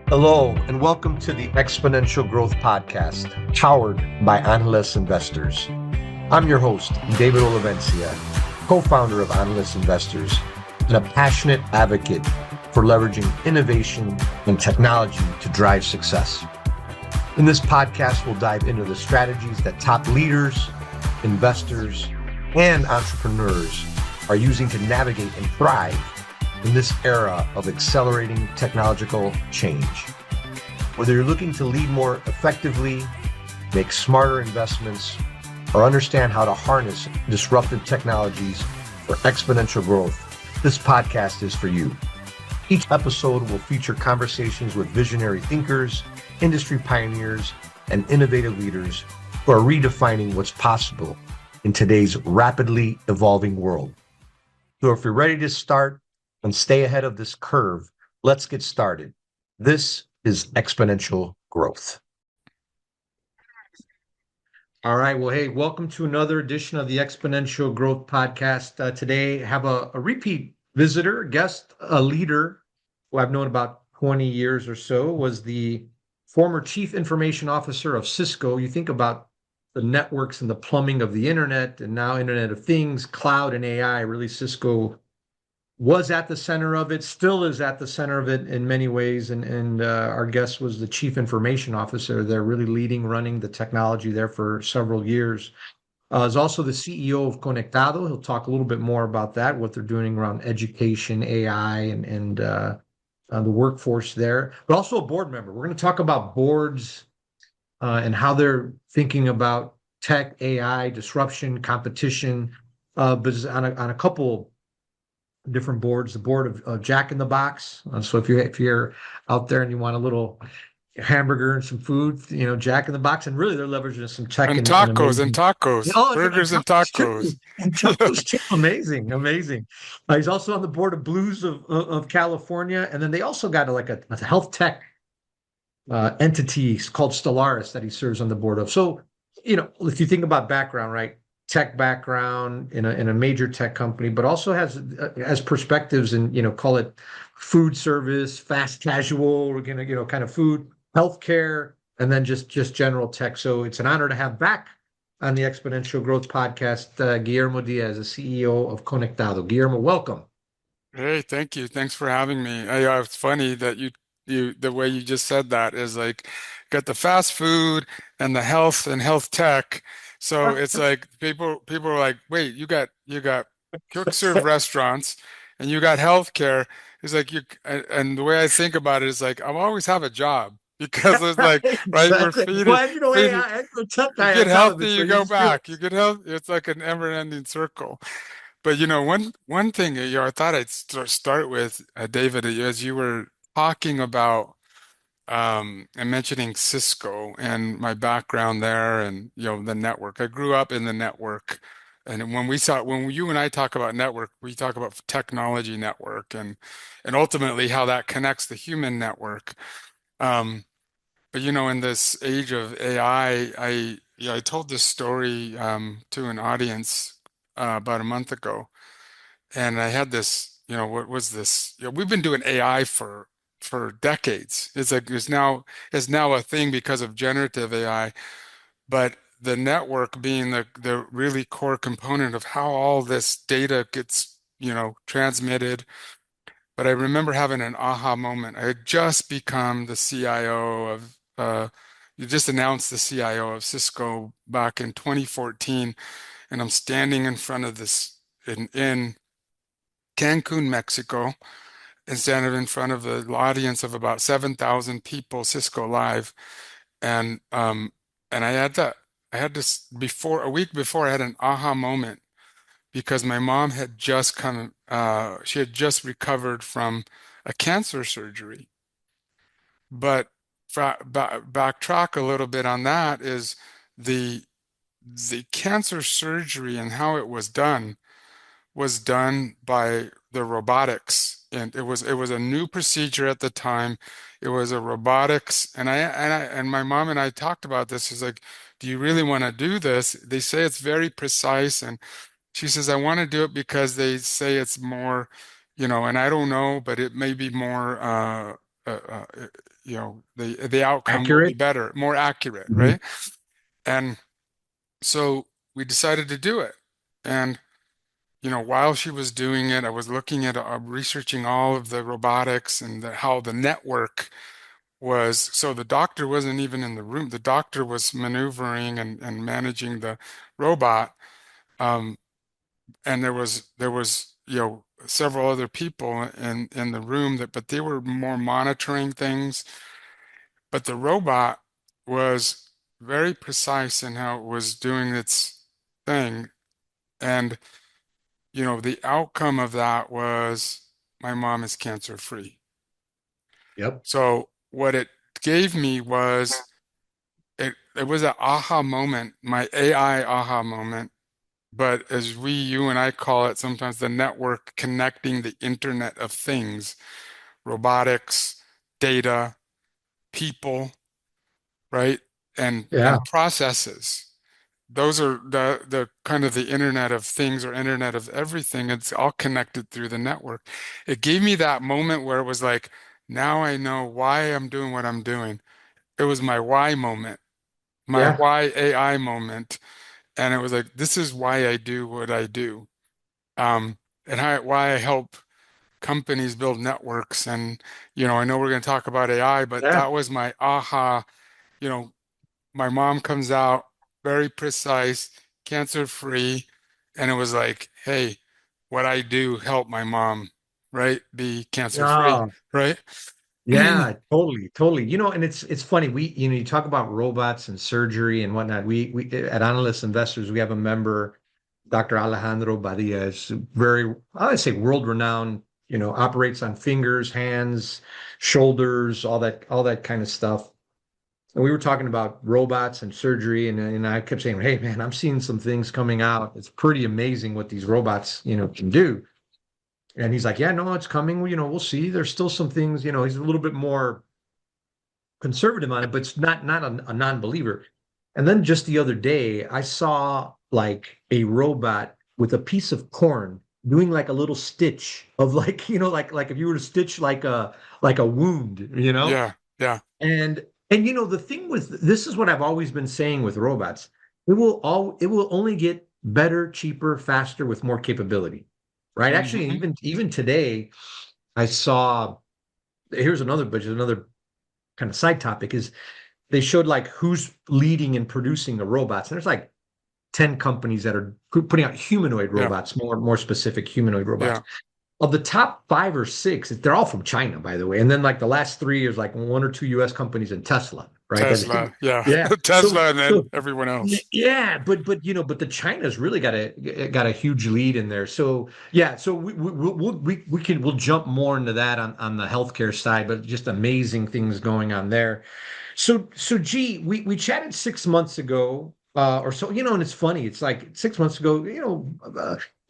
Hello, and welcome to the Exponential Growth Podcast, powered by Analyst Investors. I'm your host, David Olivencia, co-founder of Analyst Investors, and a passionate advocate for leveraging innovation and technology to drive success. In this podcast, we'll dive into the strategies that top leaders, investors, and entrepreneurs are using to navigate and thrive in this era of accelerating technological change. Whether you're looking to lead more effectively, make smarter investments, or understand how to harness disruptive technologies for exponential growth, this podcast is for you. Each episode will feature conversations with visionary thinkers, industry pioneers, and innovative leaders who are redefining what's possible in today's rapidly evolving world. So if you're ready to start and stay ahead of this curve, let's get started. This is Exponential Growth. All right. Well, hey, welcome to another edition of the Exponential Growth Podcast. Today, I have a repeat visitor, guest, a leader who I've known about 20 years or so, was the former Chief Information Officer of Cisco. You think about the networks and the plumbing of the internet, and now Internet of Things, cloud, and AI. Really, Cisco was at the center of it, still is at the center of it in many ways. And our guest was the Chief Information Officer. They're really leading, running the technology there for several years. Is also the CEO of Conectado. He'll talk a little bit more about that, what they're doing around education, AI, and the workforce there, but also a board member. We're going to talk about boards and how they're thinking about tech, AI, disruption, competition, but on a couple different boards. The board of Jack in the Box. So if you're out there and you want a little hamburger and some food, Jack in the Box, and really they're leveraging some tech and tacos, burgers and tacos. And tacos too. Amazing. He's also on the board of Blues of California, and then they also got a health tech entity called Stellaris that he serves on the board of. So if you think about background, right? Tech background in a major tech company, but also has perspectives in call it food service, fast casual, kind of food, healthcare, and then just general tech. So it's an honor to have back on the Exponential Growth Podcast Guillermo Diaz, the CEO of Conectado. Guillermo, welcome. Hey, thank you. Thanks for having me. It's funny that you the way you just said that is like got the fast food and the health and health tech. So it's like people are like, wait, you got quick serve restaurants and you got healthcare. It's like and the way I think about it is like I'll always have a job because it's like right, we're feeding. Well, you get healthy, you go back. You get healthy. It's like an never-ending circle. But one thing I thought I'd start with, David, as you were talking about and mentioning Cisco and my background there and the network. I grew up in the network. And when you and I talk about network, we talk about technology network and ultimately how that connects the human network. But in this age of AI, I told this story to an audience about a month ago, and I had this, what was this? We've been doing AI for decades. It's like it's now a thing because of generative AI, but the network being the really core component of how all this data gets transmitted. But I remember having an aha moment. I had just become the CIO of you just announced the CIO of Cisco back in 2014, and I'm standing in front of this in Cancun, Mexico, instead of in front of an audience of about 7,000 people, Cisco Live, and I had this a week before I had an aha moment because my mom had just she had just recovered from a cancer surgery. But backtrack a little bit on that is the cancer surgery and how it was done by the robotics, and it was a new procedure at the time. It was a robotics, and my mom and I talked about this. She's like, "Do you really want to do this?" They say it's very precise, and She says, I want to do it because they say it's more, and I don't know, but it may be more, uh, uh, the outcome will be Accurate. better, more accurate, Mhm. right? And so we decided to do it. And, while she was doing it, I was looking at, researching all of the robotics and how the network was. So the doctor wasn't even in the room. The doctor was maneuvering and managing the robot. Um, and there was several other people in the room but they were more monitoring things. But the robot was very precise in how it was doing its thing. And, the outcome of that was my mom is cancer free. Yep. So what it gave me was it was an aha moment, my AI aha moment. But as you and I call it sometimes, the network connecting the Internet of Things, robotics, data, people, right? Yeah. And processes. Those are the kind of the Internet of Things or Internet of everything. It's all connected through the network. It gave me that moment where it was like, now I know why I'm doing what I'm doing. It was my why moment, my Yeah. why AI moment. And it was like, this is why I do what I do. And why I help companies build networks. And, I know we're going to talk about AI, but Yeah. that was my aha. You know, my mom comes out very precise, cancer free. And it was like, hey, what I do help my mom, right? Be cancer free, Yeah. right? Yeah, totally, totally. And it's funny. You talk about robots and surgery and whatnot. We at Analyst Investors, we have a member, Dr. Alejandro Badia, is very, I would say, world renowned. Operates on fingers, hands, shoulders, all that kind of stuff. And we were talking about robots and surgery, and I kept saying, "Hey, man, I'm seeing some things coming out. It's pretty amazing what these robots, can do." And he's like, "Yeah, no, it's coming. We'll see. There's still some things. He's a little bit more conservative on it, but it's not a non-believer." And then just the other day, I saw like a robot with a piece of corn doing like a little stitch of like, like if you were to stitch like a wound. Yeah, yeah. And the thing with this is what I've always been saying with robots. It will only get better, cheaper, faster with more capability. Right? Actually, Hmm. even today, I saw here's another kind of side topic is they showed like who's leading in producing the robots. And there's like 10 companies that are putting out humanoid Yeah, robots, more specific humanoid robots. yeah. Of the top 5 or 6, they're all from China, by the way. And then like the last 3 years, like 1 or 2 US companies and Tesla, right? Tesla, yeah. Yeah. So Tesla and then so everyone else. yeah, but the China's really got a huge lead in there. So yeah, so we'll jump more into that on the healthcare side, but just amazing things going on there. So gee, we chatted 6 months ago, or so, and it's funny. It's like 6 months ago,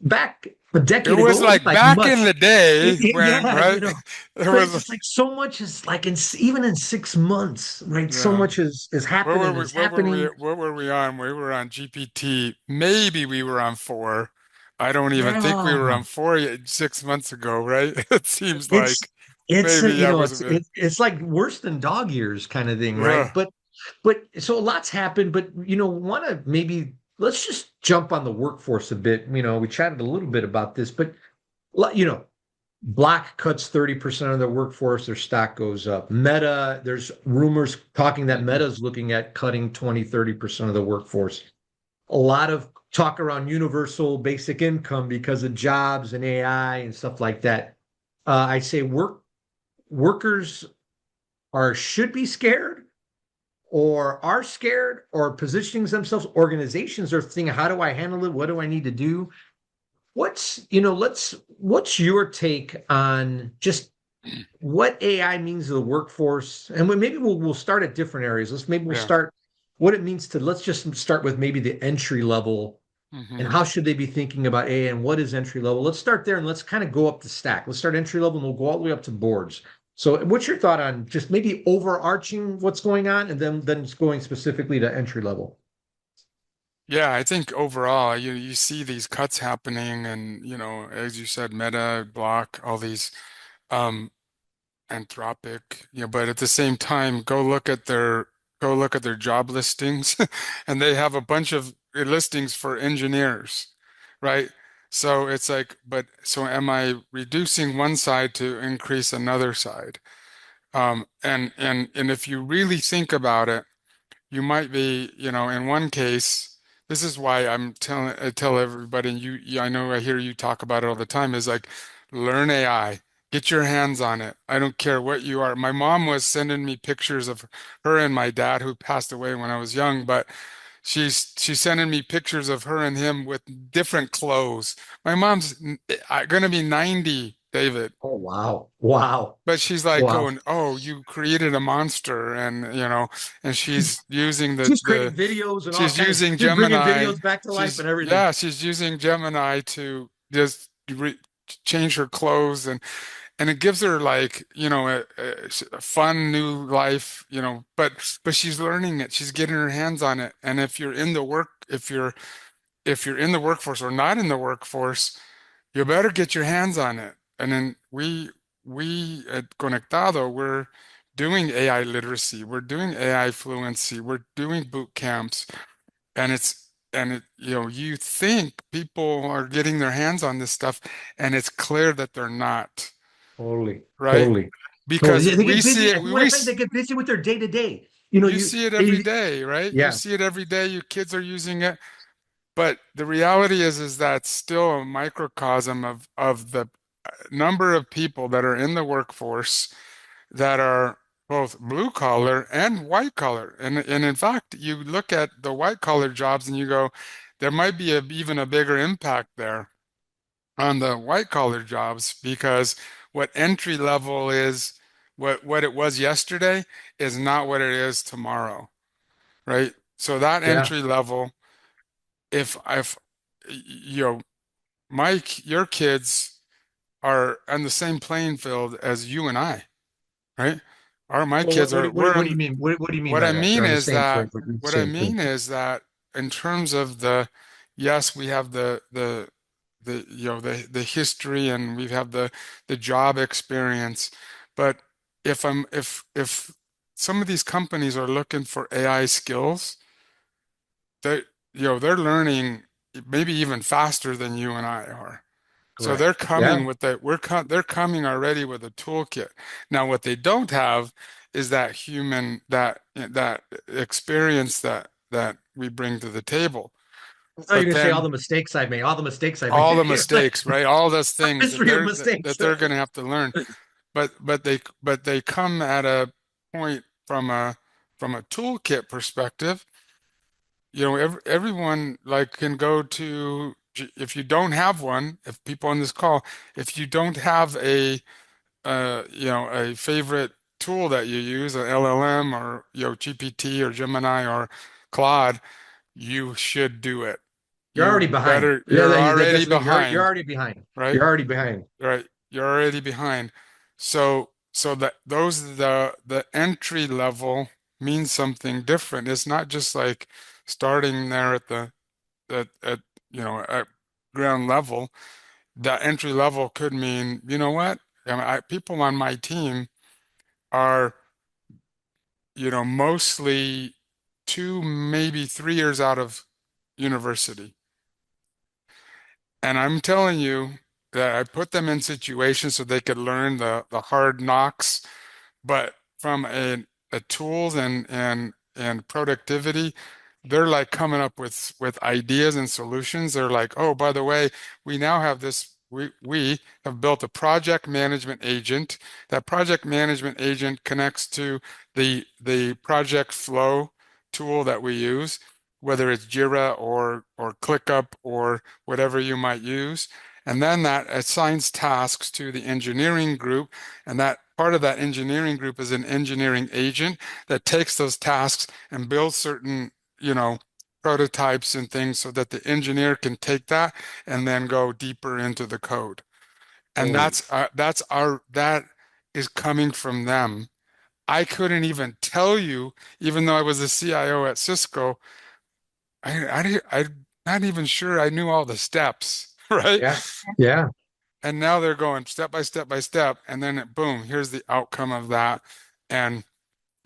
back a It decade ago, was it wasn't like like back in much. the day when, Yeah, right? It but it's was, just like so much is like even in 6 months, right? So yeah. much is What happened were and we, is what were we, happening. what were we on? We were on GPT. Maybe we were on four. I don't even think we Yeah, were on four yet 6 months ago, right? It seems it's like it's maybe I it's wasn't bit. it's like worse than dog years kind of thing, right? Yeah, But so a lot's happened, but want to maybe let's just jump on the workforce a bit. We chatted a little bit about this, but you know, Black cuts 30% of their workforce, their stock goes up. Meta, there's rumors talking that hmm, Meta's looking at cutting 20-30% of the workforce. A lot of talk around universal basic income because of jobs and AI and stuff like that. I say workers should be scared or are scared or positioning themselves. Organizations are thinking, how do I handle it? What do I need to do? What's your take on just what AI means to the workforce? And maybe we'll start at different areas. We'll yeah. start what it means to, let's just start with maybe the entry level and Hmm. how should they be thinking about AI and what is entry level? Let's start there and let's kind of go up the stack. Let's start entry level and we'll go all the way up to boards. So what's your thought on just maybe overarching what's going on and then going specifically to entry level? Yeah, I think overall, you see these cuts happening, and as you said, Meta, Block, all these um, Anthropic, but at the same time, go look at their job listings, and they have a bunch of listings for engineers, right? So it's like, but so am I reducing one side to increase another side? And if you really think about it, you might be, in one case, this is why I tell everybody, and I know I hear you talk about it all the time, is like learn AI, get your hands on it. I don't care what you are. My mom was sending me pictures of her and my dad who passed away when I was young, but she's sending me pictures of her and him with different clothes. My mom's gonna be 90, David. Oh, wow. Wow. But she's like Wow. going, "Oh, you created a monster," and and she's using She's creating videos and all she's kinds. using She's bringing Gemini. videos back to life and everything. She's using Gemini to just change her clothes, and it gives her like, a fun new life, but she's learning it. She's getting her hands on it. And if you're in the workforce or not in the workforce, you better get your hands on it. And then we at Conectado, we're doing AI literacy, we're doing AI fluency, we're doing boot camps, and you think people are getting their hands on this stuff, and it's clear that they're not, Totally. right? Totally. Totally. Because They we get see busy. it, What I find, they get busy with their day to day. You know, you see it every day, right? You yeah, see it every day. Your kids are using it. But the reality is that it's still a microcosm of the number of people that are in the workforce that are both blue collar and white collar. And in fact, you look at the white collar jobs and you go, there might be even a bigger impact there on the white collar jobs, because what entry level is, what it was yesterday is not what it is tomorrow, right? So that yeah. entry level, if you know your kids are on the same playing field as you and I, right? My Well, kids are, we're what do on, you mean? What do you mean what by I that? They're mean on the is same that, plane, same thing. in terms of yes, we have the history, and we have the job experience, but if some of these companies are looking for AI skills, they they're learning maybe even faster than you and I are. So they're Correct. Yeah. coming with they're coming already with a toolkit. Now, what they don't have is that that experience that we bring to the table. I thought you were But gonna say all then the mistakes I made, all the mistakes I all made. the You're like mistakes, right? All those a things history of mistakes. that they're going to have to learn. But they come at a point from a toolkit perspective. Everyone like can go to, if you don't have one, if people on this call, if you don't have a favorite tool that you use, an LLM or GPT or Gemini or Claude, you should do it. You're already behind. Yeah, You're already that's the thing. You're behind, already behind. right? You're already behind. Right. You're already behind. So that the entry level means something different. It's not just like starting there at at ground level. That entry level could mean, you know what? People on my team are, mostly 2, maybe 3 years out of university. And I'm telling you that I put them in situations so they could learn the hard knocks, but from a tools and productivity, they're like coming up with ideas and solutions. They're like, oh, by the way, we now have this. We have built a project management agent. That project management agent connects to the project flow tool that we use, whether it's Jira or ClickUp or whatever you might use. And then that assigns tasks to the engineering group, and that part of that engineering group is an engineering agent that takes those tasks and builds certain, prototypes and things so that the engineer can take that and then go deeper into the code. And Holy. that is coming from them. I couldn't even tell you, even though I was the CIO at Cisco, I'm not even sure I knew all the steps, right? Yeah. Yeah. And now they're going step by step by step, and then boom, here's the outcome of that. And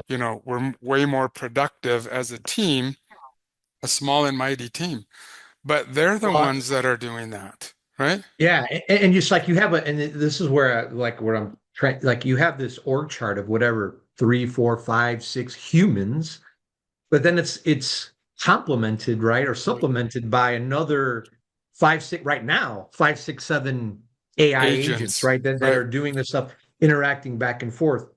we're way more productive as a team, a small and mighty team. But they're the Well, ones that are doing that, right? yeah, and just like you have and this is where like where I'm trying, like you have this org chart of whatever three, four, five, six humans, but then it's complemented, right, or supplemented by another five, six right now, five, six, seven AI agents, Agents, right, that right? are doing this stuff, interacting back and forth.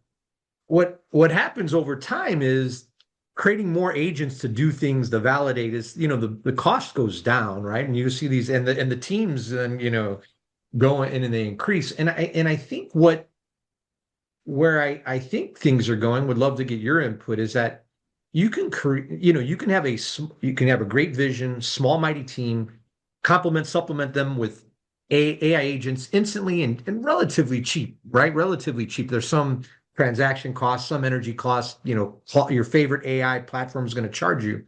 What happens over time is creating more agents to do things to validate is, the cost goes down, right? And you see these and the teams and go in and they increase. And I think where I think things are going, would love to get your input, is that you can create, you can have a great vision, small mighty team, supplement them with AI agents instantly and relatively cheap, right? Relatively cheap. There's some transaction costs, some energy costs, your favorite AI platform is going to charge you.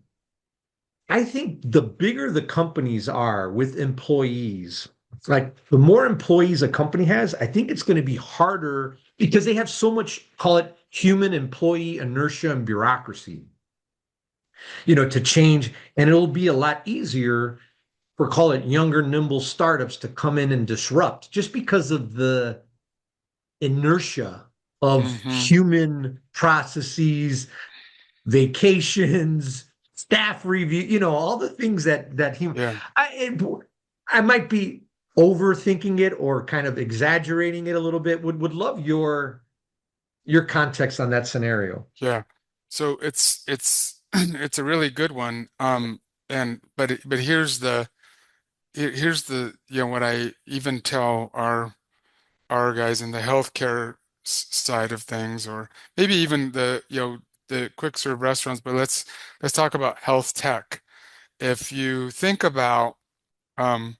I think the bigger the companies are with employees, like the more employees a company has, I think it's going to be harder because they have so much, call it human employee inertia and bureaucracy, to change. And it'll be a lot easier for, call it younger, nimble startups to come in and disrupt just because of the inertia of Hmm. human processes, vacations, staff review, all the things that he, Yeah, I might be overthinking it or kind of exaggerating it a little bit. Would love your context on that scenario. yeah. So it's it's a really good one. And but here's the what I even tell our guys in the healthcare side of things, or maybe even the quick serve restaurants. But let's talk about health tech. If you think about um,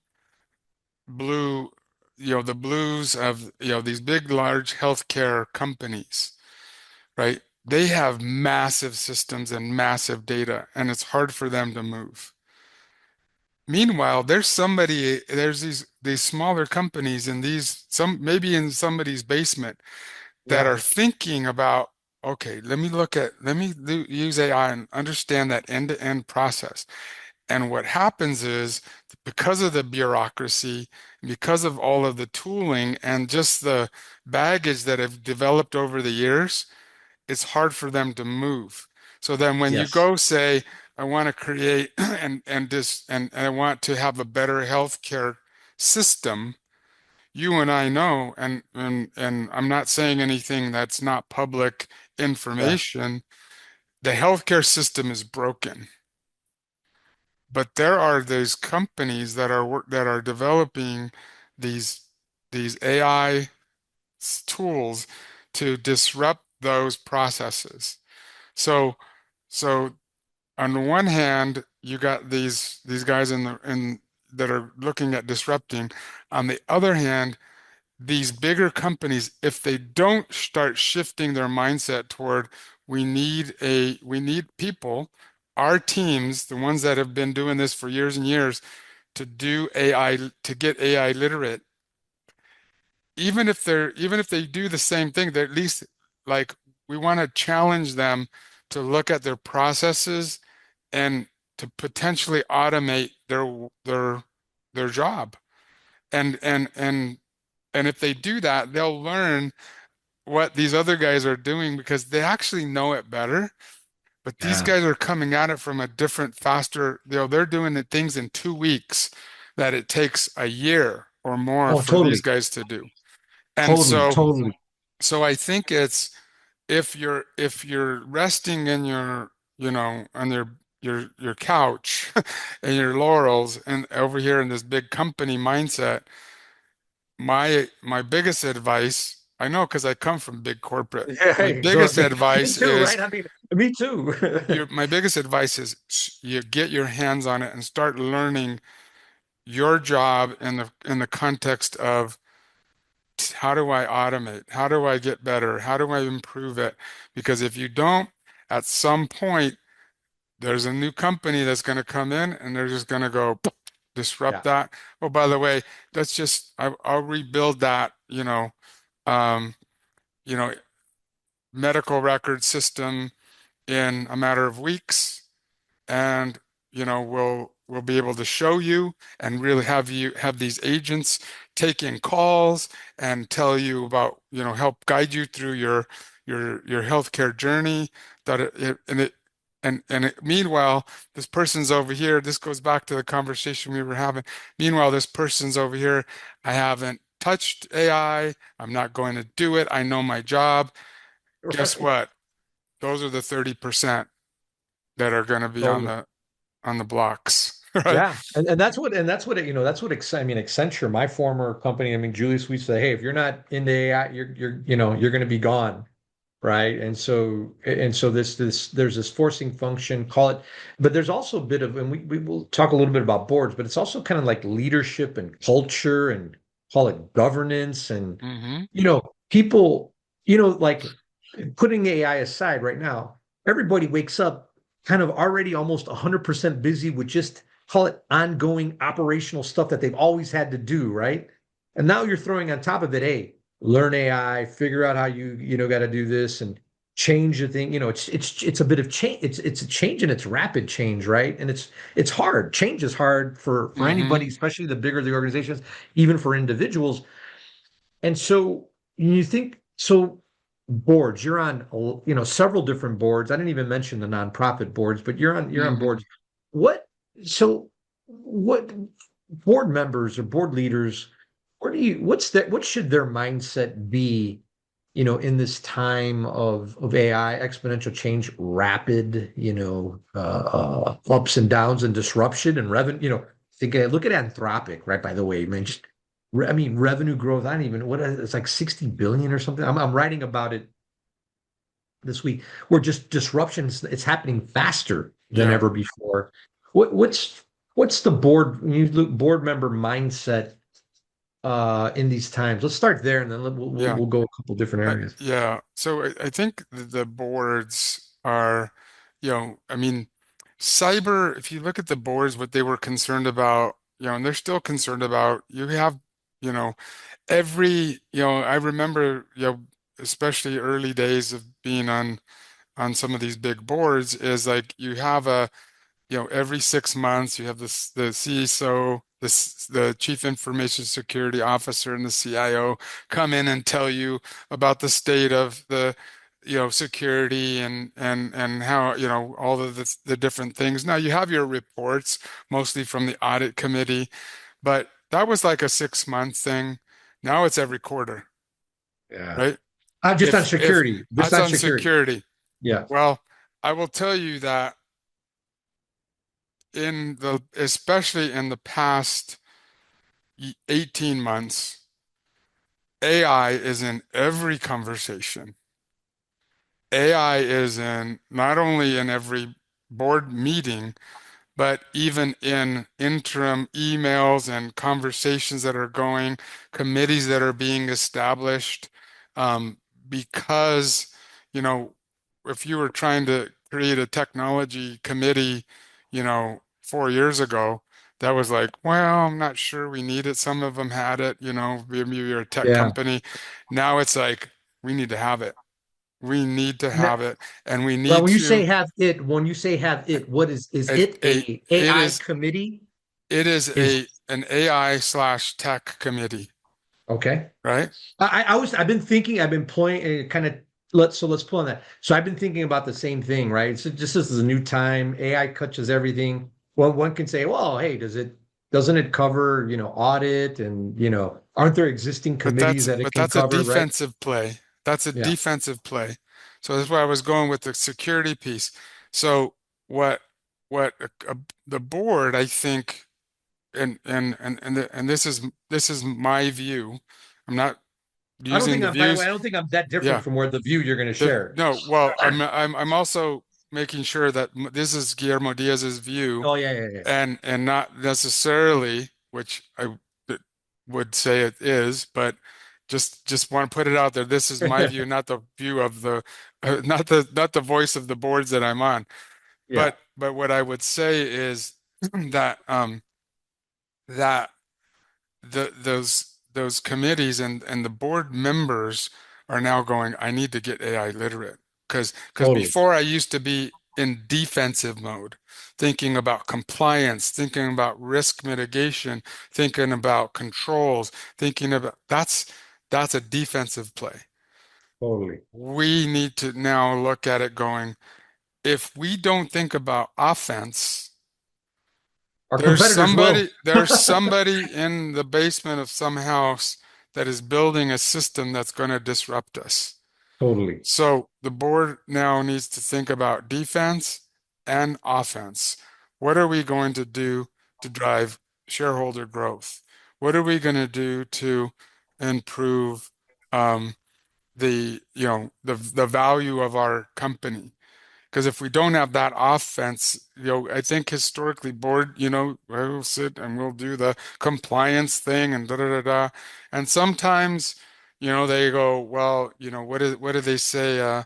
blue, the blues of these big, large healthcare companies, right? They have massive systems and massive data, and it's hard for them to move. Meanwhile, there's these smaller companies in these some maybe in somebody's basement that Yeah. are thinking about, okay, let me use AI and understand that end-to-end process. And what happens is because of the bureaucracy, because of all of the tooling and just the baggage that have developed over the years, it's hard for them to move. So then when you Yes. go say, I want to create and I want to have a better healthcare system, you and I know, and I'm not saying anything that's not public Yeah. information, the healthcare system is broken. But there are these companies that are developing these AI tools to disrupt those processes. So so on the one hand, you got these guys in that are looking at disrupting. On the other hand, these bigger companies, if they don't start shifting their mindset toward we need people, our teams, the ones that have been doing this for years and years, to do AI, to get AI literate, even if they do the same thing, they're at least like we want to challenge them to look at their processes and to potentially automate their job. And and and and if they do that, they'll learn what these other guys are doing because they actually know it better. But these Yeah. guys are coming at it from a different, faster, they're doing the things in 2 weeks that it takes a year or more Oh, for these totally. guys to do. And Totally. so Totally. so I think it's if you're resting in on your couch and your laurels and over here in this big company mindset, my biggest advice, I know because I come from big corporate, Yeah, my hey, biggest me advice too, is right? I mean, me too. my biggest advice is you get your hands on it and start learning your job in the context of how do I automate? How do I get better? How do I improve it? Because if you don't, at some point, there's a new company that's going to come in and they're just going to go disrupt Yeah. that. Oh, by the way, that's just I'll rebuild that, um, you know, medical record system in a matter of weeks, and we'll be able to show you and really have these agents taking calls and tell you about, help guide you through your healthcare journey. That meanwhile, this person's over here. This goes back to the conversation we were having. Meanwhile, this person's over here. I haven't touched AI. I'm not going to do it. I know my job. Guess Right. what? Those are the 30% that are going to be on Totally. the blocks, right? Yeah, and that's what that's what I mean, Accenture, my former company. I mean, Julius, we say, hey, if you're not into AI, you're going to be gone, right? And so this there's this forcing function, call it, but there's also a bit of, and we will talk a little bit about boards, but it's also kind of like leadership and culture and call it governance and Hmm. people, like putting AI aside right now, everybody wakes up kind of already almost 100% busy with just call it ongoing operational stuff that they've always had to do, right? And now you're throwing on top of it, hey, learn AI, figure out how you got to do this and change the thing. It's a bit of change. It's a change and it's rapid change, right? And it's hard. Change is hard for Hmm. anybody, especially the bigger the organizations, even for individuals. And so you think so boards, you're on several different boards. I didn't even mention the nonprofit boards, but you're on Hmm. boards. What so what board members or board leaders, what should their mindset be, in this time of AI, exponential change, rapid, ups and downs and disruption and revenue, look at Anthropic, right? By the way, man, just I mean, revenue growth. I don't even it's like 60 billion or something. I'm writing about it this week. Where just disruptions, it's happening faster than Yeah. ever before. What's the board member mindset in these times? Let's start there, and then Yeah. we'll go a couple different areas. Yeah. So I think the boards are, I mean, cyber, if you look at the boards, what they were concerned about, and they're still concerned about, you have, you know, I remember, especially early days of being on some of these big boards, is like you have every 6 months you have the CISO, the Chief Information Security Officer, and the CIO come in and tell you about the state of the security and how all of the different things. Now you have your reports mostly from the audit committee, but that was like a 6 month thing. Now it's every quarter, Yeah. right? Just on If security. Just that's on on security. security, Yeah. well, I will tell you that especially in the past 18 months, AI is in every conversation. AI is in not only in every board meeting, but even in interim emails and conversations that are going, committees that are being established, um, because, you know, if you were trying to create a technology committee, 4 years ago, that was like, well, I'm not sure we need it. Some of them had it, maybe you're a tech Yeah. company. Now it's like, we need to have it. We need to No, have it, and we well, need to. when you say have it, what is It, it it, a it AI is committee? It is Is an AI/tech committee, okay. right? I've been thinking, I've been playing kind of let's pull on that. So I've been thinking about the same thing, right? So just this is a new time. AI touches everything. Well, one can say, well, hey, doesn't it cover, audit and, aren't there existing But committees that's that it but can that's a cover, right? defensive play. That's a Yeah. defensive play. So that's where I was going with the security piece. So what what the board, I think, and this is my view. I'm not using the By the way, I views. don't think I'm that different Yeah. from where the view you're going to share. No, well, I'm also making sure that this is Guillermo Diaz's view, Oh, yeah, yeah, yeah. and not necessarily, which I would say it is, but just want to put it out there. This is my view, not the view of the not the voice of the boards that I'm on. Yeah. but what I would say is that that those committees and the board members are now going, I need to get AI literate. Because Totally. before I used to be in defensive mode, thinking about compliance, thinking about risk mitigation, thinking about controls, thinking about that's a defensive play. Totally. We need to now look at it going, if we don't think about offense, Our competitors will. there's somebody in the basement of some house that is building a system that's going to disrupt us. Totally. So the board now needs to think about defense and offense. What are we going to do to drive shareholder growth? What are we going to do to improve the value of our company? Because if we don't have that offense, I think historically board, we'll sit and we'll do the compliance thing and da da da da. And sometimes, they go, well, what do they say?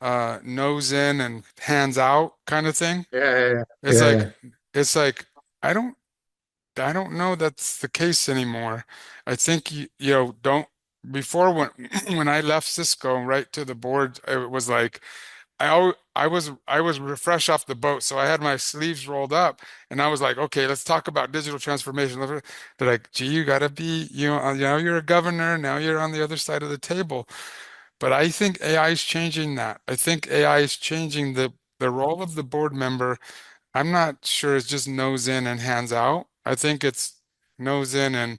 Nose in and hands out kind of thing. Yeah, yeah, yeah. It's Yeah, like yeah. it's like I don't I don't know that's the case anymore. I think don't before when when I left Cisco right to the board, it was like I was fresh off the boat, so I had my sleeves rolled up, and I was like, okay, let's talk about digital transformation. They're like, gee, you gotta be, you're a governor, now you're on the other side of the table. But I think AI is changing that. I think AI is changing the role of the board member. I'm not sure it's just nose in and hands out. I think it's nose in and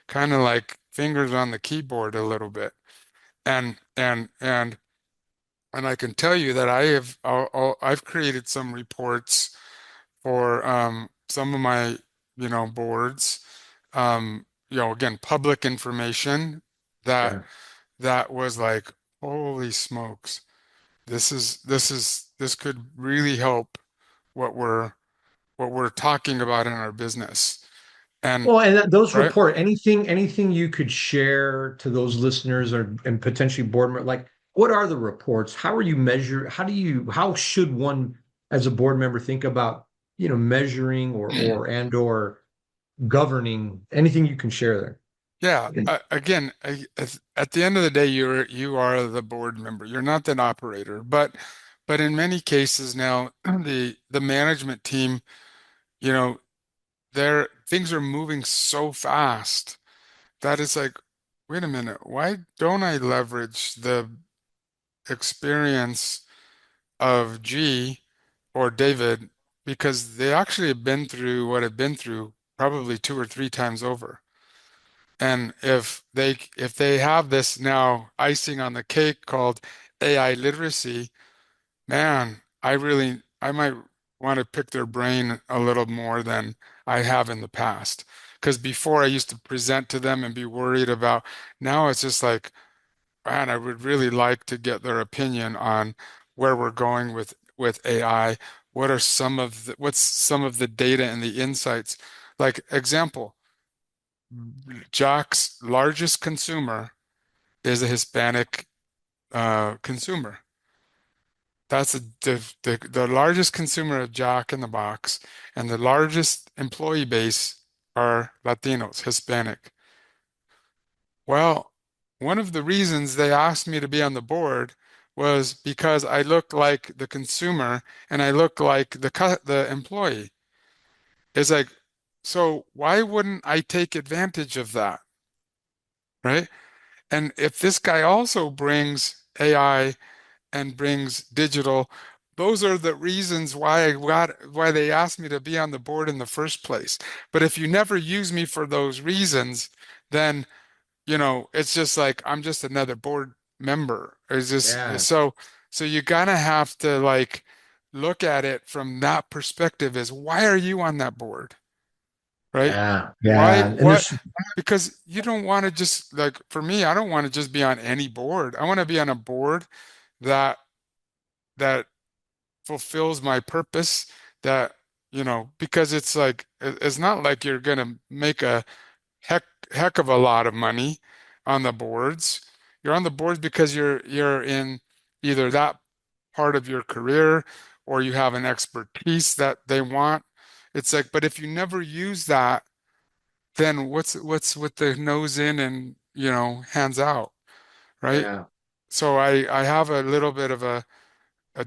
kind of like fingers on the keyboard a little bit. And I can tell you that I've created some reports for some of my boards, again, public information that Yeah. that was like, holy smokes, this could really help what we're talking about in our business. And Well, and those right? report anything you could share to those listeners or and potentially board member, like what are the reports? How are you measure? How should one as a board member think about, measuring or governing anything you can share Yeah, there? again, at the end of the day, you are the board member. You're not an operator, but in many cases now, the management team, you know, things are moving so fast that it's like, wait a minute, why don't I leverage the experience of G or David because they actually have been through what I've been through probably two or three times over. And if they have this now icing on the cake called AI literacy, man, I might want to pick their brain a little more than I have in the past. Because before I used to present to them and be worried about, now it's just like, man, I would really like to get their opinion on where we're going with AI. What's some of the data and the insights? Like example, Jack's largest consumer is a Hispanic consumer. That's the largest consumer of Jack in the Box, and the largest employee base are Latinos, Hispanic. Well, one of the reasons they asked me to be on the board was because I look like the consumer and I look like the employee. It's like, so why wouldn't I take advantage of that, right? And if this guy also brings AI and brings digital, those are the reasons why they asked me to be on the board in the first place. But if you never use me for those reasons, then it's just like I'm just another board member. It's just Yeah. so you gotta have to like look at it from that perspective is why are you on that board? Right? Yeah. Why, Yeah. And what? there's Because you don't want to just like, for me, I don't want to just be on any board. I want to be on a board that that fulfills my purpose, that, because it's like it's not like you're gonna make a heck heck of a lot of money on the boards. You're on the boards because you're in either that part of your career or you have an expertise that they want. It's like, but if you never use that, then what's with the nose in and, hands out, right? Yeah. So I have a little bit of a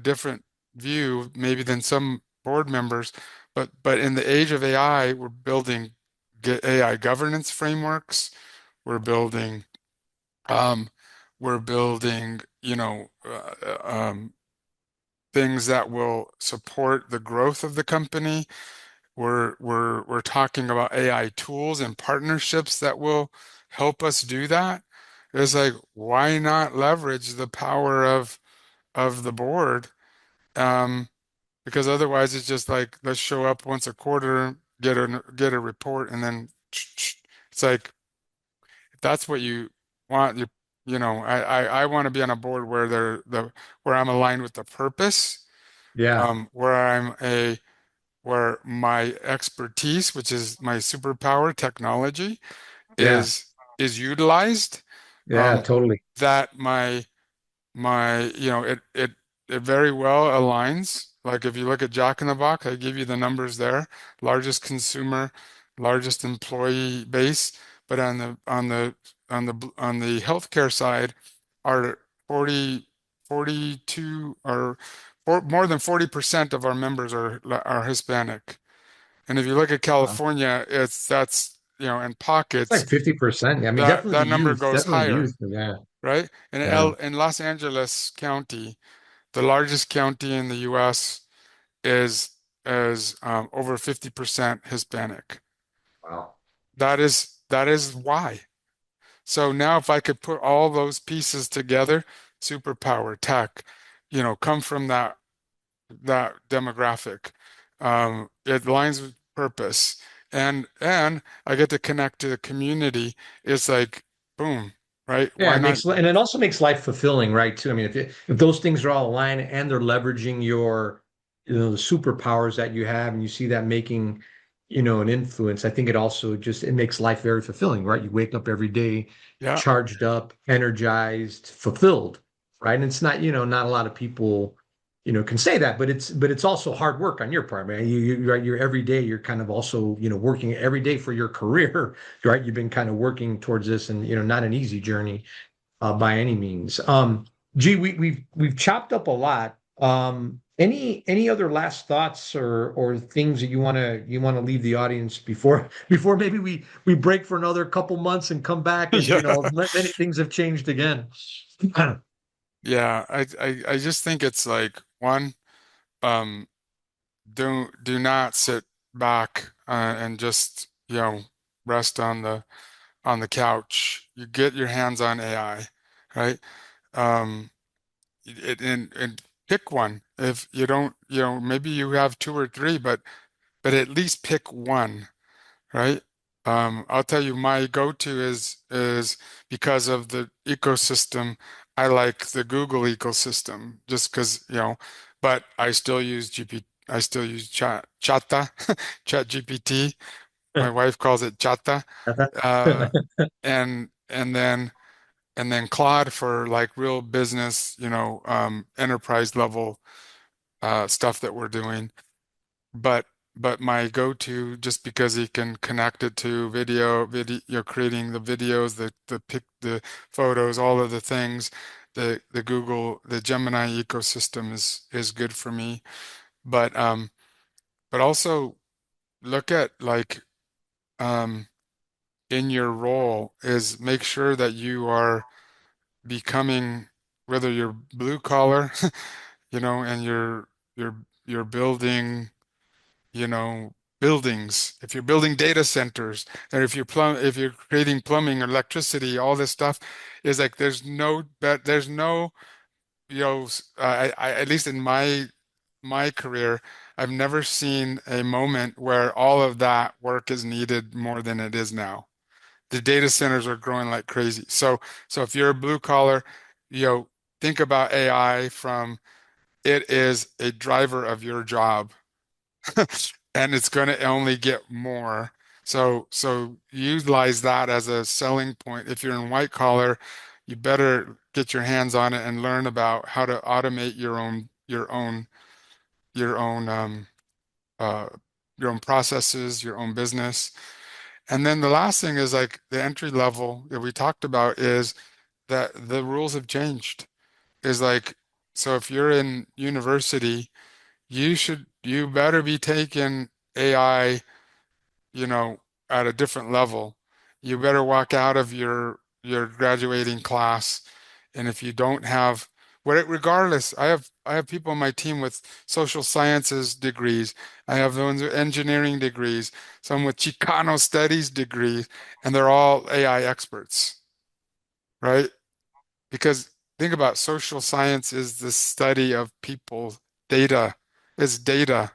different view maybe than some board members, but in the age of AI, we're building AI governance frameworks. We're building um, we're building, things that will support the growth of the company. We're talking about AI tools and partnerships that will help us do that. It's like, why not leverage the power of the board? Um, because otherwise it's just like, let's show up once a quarter, get a report, and then it's like, if that's what you want, I want to be on a board where where I'm aligned with the purpose, Yeah. where where my expertise, which is my superpower technology, Yeah. is utilized, Yeah. um, Totally. that it very well aligns. Like if you look at Jack in the Box, I give you the numbers there. Largest consumer, largest employee base, but on the healthcare side, our 42 or more than 40% of our members are Hispanic. And if you look at Wow. California, that's, in It's like pockets, 50%. I mean, that definitely the that number youth. goes Definitely higher, youth. Yeah. right? In Yeah. in Los Angeles County, the largest county in the U.S. is over 50% Hispanic. Wow. That is why. So now if I could put all those pieces together, superpower, tech, come from that demographic. It aligns with purpose. And I get to connect to the community. It's like, boom, right? Yeah, Why it not? makes and it also makes life fulfilling, right? Too. I mean, if those things are all aligned and they're leveraging your, the superpowers that you have, and you see that making, an influence, I think it also just it makes life very fulfilling, right? You wake up every day Yeah, charged up, energized, fulfilled, right? And it's not, not a lot of people, can say that, but it's also hard work on your part, man. Right, you're every day, you're kind of also, working every day for your career, right? You've been kind of working towards this, and not an easy journey by any means. Gee, we've chopped up a lot. Any other last thoughts or things that you want to leave the audience before maybe we break for another couple months and come back, and yeah, many things have changed again. yeah. I just think it's like one, um, do not sit back and just rest on the couch. You get your hands on AI, right? Um, and pick one. If you don't, maybe you have two or three, but at least pick one, right? I'll tell you, my go-to is because of the ecosystem. I like the Google ecosystem just because, but I still use I still use Chat GPT. My wife calls it Chata. Uh, and then Claude for like real business, enterprise level stuff that we're doing. But my go-to, just because he can connect it to video, creating the videos, the photos, all of the things, the Gemini ecosystem is good for me. But also look at like um in your role is make sure that you are becoming, whether you're blue collar, and you're building, you know, buildings, if you're building data centers, or if you're creating plumbing or electricity, all this stuff is like there's no, at least in my career, I've never seen a moment where all of that work is needed more than it is now. The data centers are growing like crazy. So if you're a blue collar, you know, think about AI from it is a driver of your job and it's going to only get more. So utilize that as a selling point. If you're in white collar, you better get your hands on it and learn about how to automate your own your own uh, your own processes, your own business. And then the last thing is like the entry level that we talked about is that the rules have changed. Is like, so if you're in university, you better be taking AI, you know, at a different level. You better walk out of your graduating class, and if you don't have regardless, I have people on my team with social sciences degrees. I have those with engineering degrees, some with Chicano studies degrees, and they're all AI experts, right? Because think about social science is the study of people, data is data.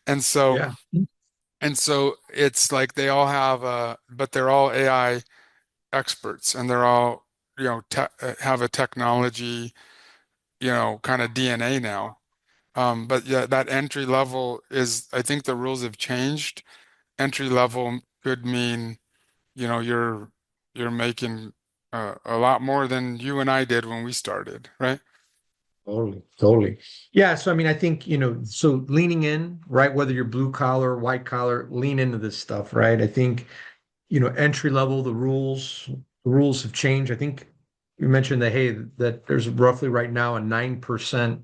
And so Yeah. and so it's like they all have but they're all AI experts and they're all, te have a technology, kind of DNA now. But yeah, that entry level is, I think the rules have changed. Entry level could mean, you're making a lot more than you and I did when we started, right? Totally, totally. Yeah, so I mean, I think, so leaning in, right, whether you're blue collar, white collar, lean into this stuff, right? I think, entry level, the rules have changed. I think you mentioned that, hey, that there's roughly right now a 9%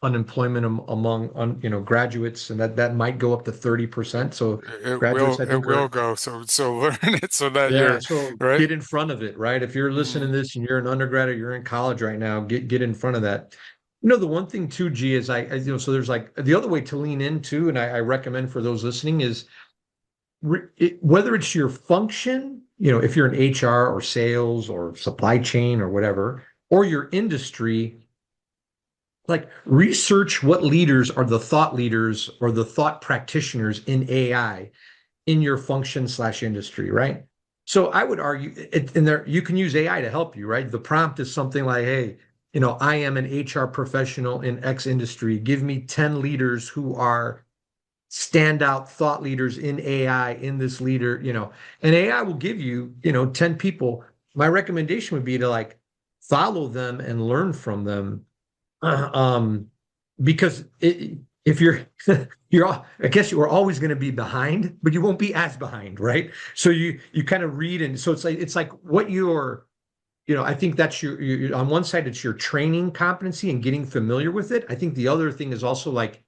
unemployment among graduates, and that might go up to 30%. So graduates, I It think, will are. go. So learn it so that Yeah, you're so right. get in front of it, right? If you're listening Mhm. to this and you're an undergrad or you're in college right now, get in front of that. The one thing too, G, is so there's like the other way to lean into, and I recommend for those listening is whether it's your function, if you're in HR or sales or supply chain or whatever, or your industry, like research what leaders are the thought leaders or the thought practitioners in AI in your function/industry, right? So I would argue in there you can use AI to help you, right? The prompt is something like, hey, I am an HR professional in X industry. Give me 10 leaders who are standout thought leaders in AI in this leader, and AI will give you, 10 people. My recommendation would be to like follow them and learn from them. Um, because if you're I guess you are always going to be behind, but you won't be as behind, right? So you kind of read, and so it's like what you're, I think that's on one side it's your training competency and getting familiar with it. I think the other thing is also like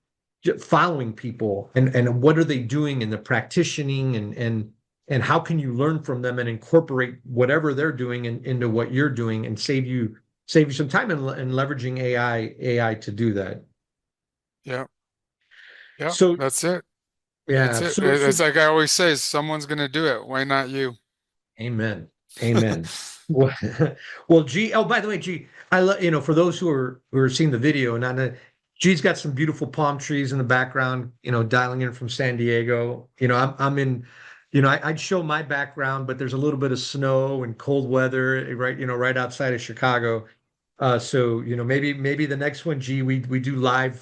following people and what are they doing in the practicing and how can you learn from them and incorporate whatever they're doing into what you're doing and save you some time in leveraging AI to do that. Yeah. Yeah. So That's it. That's yeah, it. so It's like I always say, someone's going to do it. Why not you? amen. Amen. Well, well, G. Oh, by the way, G. I love for those who are seeing the video, and not G's got some beautiful palm trees in the background. Dialing in from San Diego. I'm in. I'd show my background, but there's a little bit of snow and cold weather, right? Right outside of Chicago. So maybe the next one, G, we do live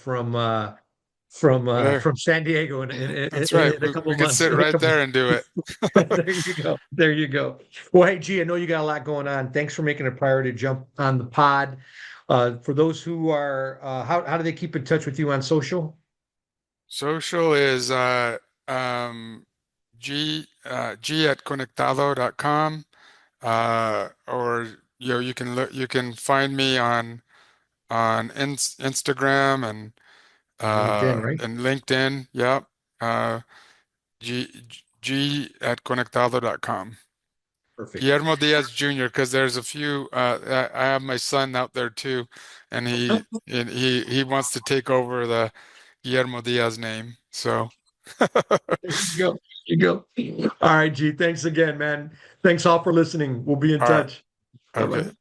There. from San Diego in, in, in, That's right. in a couple We could months. sit In a right couple. there and do it. There you go. There you go. Well, hey, G, I know you got a lot going on. Thanks for making it a priority to jump on the pod. For those who are, how do they keep in touch with you on social? Social is um, G at conectado.com. Or you can find me on Instagram LinkedIn, right? and LinkedIn. Yep. Uh, G G at conectado.com. Perfect. Guillermo Diaz Jr. Because there's a few. I have my son out there too, and he wants to take over the Guillermo Diaz name. So, There you go. There you go. All right, G. Thanks again, man. Thanks all for listening. We'll be in all right. touch. Bye bye. Okay.